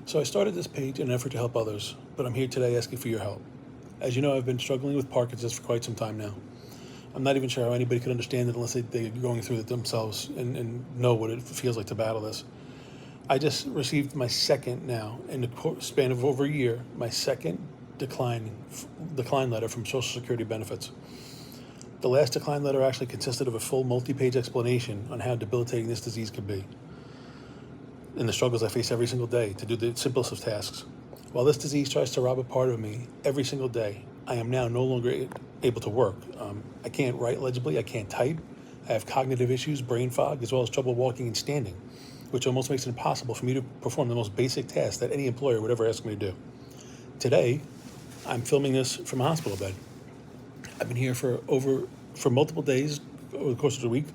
So I started this page in an effort to help others, but I'm here today asking for your help. As you know, I've been struggling with Parkinson's for quite some time now. I'm not even sure how anybody could understand it unless they're going through it themselves and know what it feels like to battle this. I just received my second now, in the span of over a year, my second decline letter from Social Security benefits. The last decline letter actually consisted of a full multi-page explanation on how debilitating this disease could be and the struggles I face every single day to do the simplest of tasks. While this disease tries to rob a part of me every single day, I am now no longer able to work. I can't write legibly, I can't type, I have cognitive issues, brain fog, as well as trouble walking and standing, which almost makes it impossible for me to perform the most basic tasks that any employer would ever ask me to do. Today, I'm filming this from a hospital bed. I've been here for multiple days over the course of the week.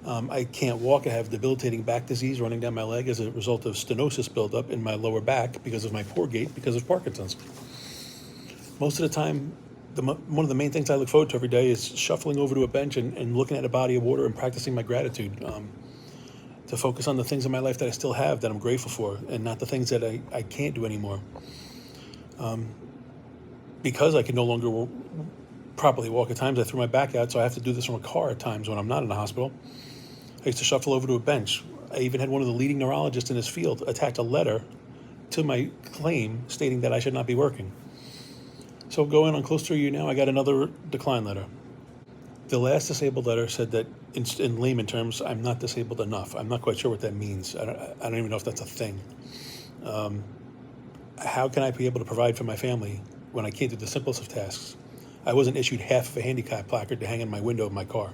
I can't walk. I have debilitating back disease running down my leg as a result of stenosis buildup in my lower back because of my poor gait because of Parkinson's. Most of the time, one of the main things I look forward to every day is shuffling over to a bench and looking at a body of water and practicing my gratitude, to focus on the things in my life that I still have that I'm grateful for and not the things that I can't do anymore. Because I can no longer properly walk at times, I threw my back out, so I have to do this from a car at times when I'm not in the hospital. I used to shuffle over to a bench. I even had one of the leading neurologists in this field attach a letter to my claim stating that I should not be working. So going on close to a year now, I got another decline letter. The last disabled letter said that, in layman terms, I'm not disabled enough. I'm not quite sure what that means. I don't even know if that's a thing. How can I be able to provide for my family when I can't do the simplest of tasks? I wasn't issued half of a handicap placard to hang in my window of my car.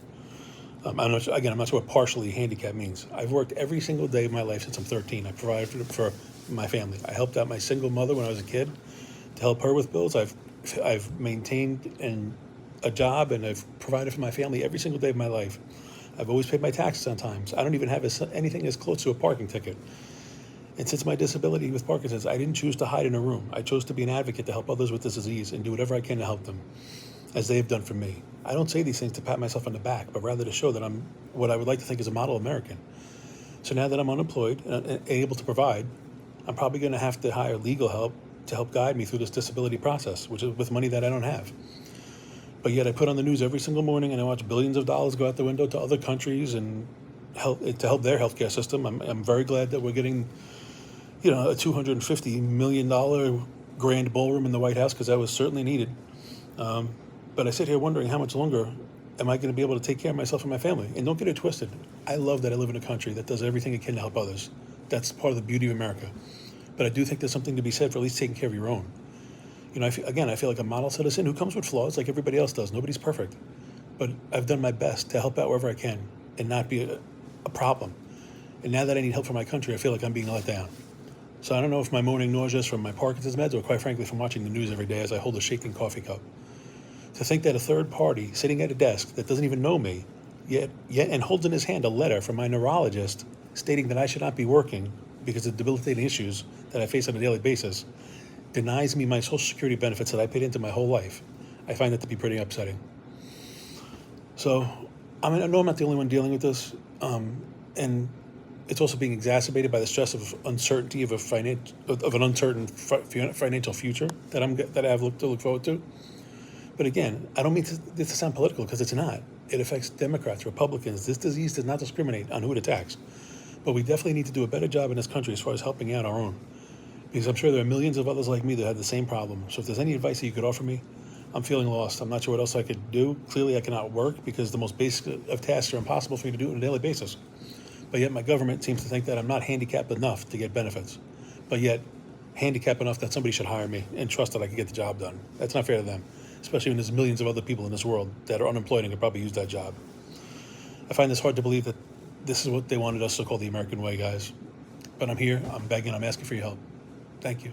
I'm not sure what partially handicapped means. I've worked every single day of my life since I'm 13. I provided for my family. I helped out my single mother when I was a kid to help her with bills. I've maintained a job and I've provided for my family every single day of my life. I've always paid my taxes on time. I don't even have anything as close to a parking ticket. And since my disability with Parkinson's, I didn't choose to hide in a room. I chose to be an advocate to help others with this disease and do whatever I can to help them, as they have done for me. I don't say these things to pat myself on the back, but rather to show that I'm what I would like to think is a model American. So now that I'm unemployed and able to provide, I'm probably going to have to hire legal help to help guide me through this disability process, which is with money that I don't have. But yet I put on the news every single morning and I watch billions of dollars go out the window to other countries and to help their healthcare system. I'm very glad that we're getting, a $250 million grand ballroom in the White House, because that was certainly needed. But I sit here wondering how much longer am I going to be able to take care of myself and my family? And don't get it twisted. I love that I live in a country that does everything it can to help others. That's part of the beauty of America. But I do think there's something to be said for at least taking care of your own. I feel like a model citizen who comes with flaws like everybody else does. Nobody's perfect. But I've done my best to help out wherever I can and not be a problem. And now that I need help for my country, I feel like I'm being let down. So I don't know if my morning nausea is from my Parkinson's meds or, quite frankly, from watching the news every day as I hold a shaking coffee cup. To think that a third party sitting at a desk that doesn't even know me yet and holds in his hand a letter from my neurologist stating that I should not be working because of debilitating issues that I face on a daily basis denies me my Social Security benefits that I paid into my whole life. I find that to be pretty upsetting. So I know I'm not the only one dealing with this, and it's also being exacerbated by the stress of uncertainty of an uncertain financial future that I have to look forward to. But again, I don't mean this to sound political, because it's not. It affects Democrats, Republicans. This disease does not discriminate on who it attacks. But we definitely need to do a better job in this country as far as helping out our own, because I'm sure there are millions of others like me that have the same problem. So if there's any advice that you could offer me, I'm feeling lost. I'm not sure what else I could do. Clearly, I cannot work because the most basic of tasks are impossible for me to do on a daily basis. But yet my government seems to think that I'm not handicapped enough to get benefits, but yet handicapped enough that somebody should hire me and trust that I can get the job done. That's not fair to them, especially when there's millions of other people in this world that are unemployed and could probably use that job. I find this hard to believe that this is what they wanted us to call the American way, guys. But I'm here, I'm begging, I'm asking for your help. Thank you.